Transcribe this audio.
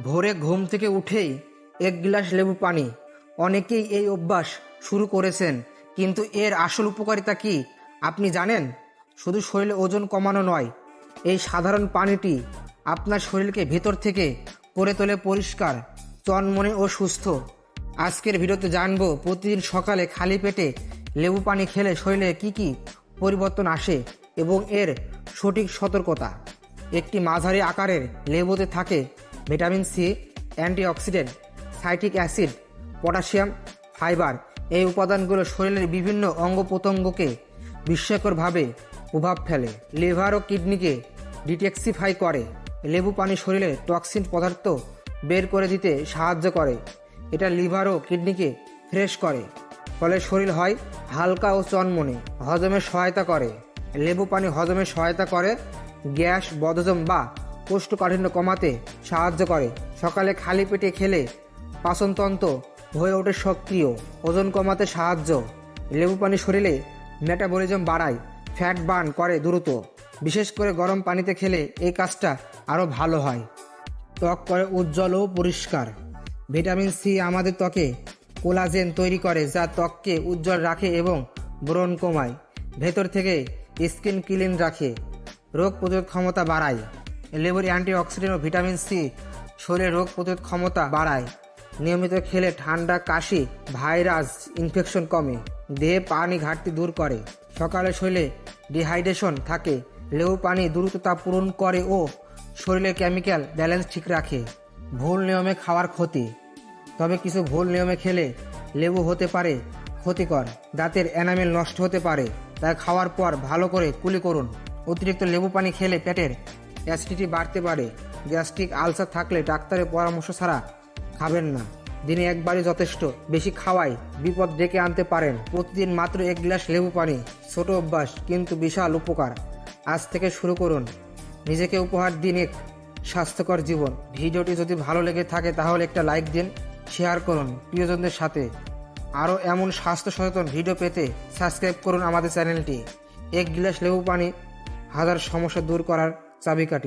ভোরে ঘুম থেকে উঠেই এক গ্লাস লেবু পানি। অনেকেই এই অভ্যাস শুরু করেছেন, কিন্তু এর আসল উপকারিতা কি আপনি জানেন? শুধু শরীরে ওজন কমানো নয়, এই সাধারণ পানিটি আপনার শরীরকে ভেতর থেকে করে তোলে পরিষ্কার, চনমনে ও সুস্থ। আজকের ভিডিওতে জানবো প্রতিদিন সকালে খালি পেটে লেবু পানি খেলে শরীরে কি কি পরিবর্তন আসে এবং এর সঠিক সতর্কতা। একটি মাঝারি আকারের লেবুতে থাকে vitamin C, antioxidant, citric acid, potassium, fibre. এই উপাদানগুলো শরীরের বিভিন্ন অঙ্গ প্রত্যঙ্গকে বিস্ময়করভাবে প্রভাব ফেলে। লিভার ও কিডনিকে ডিটক্সিফাই করে। লেবু পানি শরীরে টক্সিন পদার্থ বের করে দিতে সাহায্য করে। এটা লিভার ও কিডনিকে ফ্রেশ করে, ফলে শরীর হয় হালকা ও চনমনে। হজমে সহায়তা করে। লেবু পানি হজমে সহায়তা করে, গ্যাস, বদহজম বা কোষ্ঠকাঠিন্য কমাতে সাহায্য করে। সকালে খালি পেটে খেলে পাচনতন্ত্র হয়ে ওঠে সক্রিয়, ওজন কমাতে সাহায্য। লেবু পানি শরীরে মেটাবলিজম বাড়ায়, ফ্যাট বার্ন করে দ্রুত। বিশেষ করে গরম পানিতে খেলে এই কাজটা আরও ভালো হয়। ত্বক করে উজ্জ্বল ও পরিষ্কার। ভিটামিন সি আমাদের ত্বকে কোলাজেন তৈরি করে, যা ত্বককে উজ্জ্বল রাখে এবং ব্রণ কমায়। ভেতর থেকে স্কিন ক্লিন রাখে, রোগ প্রতিরোধ ক্ষমতা বাড়ায়। লেবুর অ্যান্টিঅক্সিডেন্ট ও ভিটামিন সি শরীরে রোগ প্রতিরোধ ক্ষমতা বাড়ায়। নিয়মিত খেলে ঠান্ডা, কাশি, ভাইরাস ইনফেকশন কমে। দেহে পানি ঘাটতি দূর করে। সকালে শরীরে ডিহাইড্রেশন থাকে, লেবু পানি দ্রুত তা পূরণ করে ও শরীরের কেমিক্যাল ব্যালেন্স ঠিক রাখে। ভুল নিয়মে খাওয়ার ক্ষতি। তবে কিছু ভুল নিয়মে খেলে লেবু হতে পারে ক্ষতিকর। দাঁতের এনামেল নষ্ট হতে পারে, তাই খাওয়ার পর ভালো করে কুলি করুন। অতিরিক্ত লেবু পানি খেলে পেটের অ্যাসিডিটি বাড়তে পারে। গ্যাস্ট্রিক আলসার থাকলে ডাক্তারের পরামর্শ ছাড়া খাবেন না। দিনে একবারই যথেষ্ট, বেশি খাওয়াই বিপদ ডেকে আনতে পারেন। প্রতিদিন মাত্র এক গ্লাস লেবু পানি, ছোট অভ্যাস কিন্তু বিশাল উপকার। আজ থেকে শুরু করুন, নিজেকে উপহার দিন এক স্বাস্থ্যকর জীবন। ভিডিওটি যদি ভালো লেগে থাকে তাহলে একটা লাইক দিন, শেয়ার করুন প্রিয়জনদের সাথে। আরও এমন স্বাস্থ্য সচেতন ভিডিও পেতে সাবস্ক্রাইব করুন আমাদের চ্যানেলটি। এক গ্লাস লেবু পানি হাজার সমস্যা দূর করার চাবিকাঠি।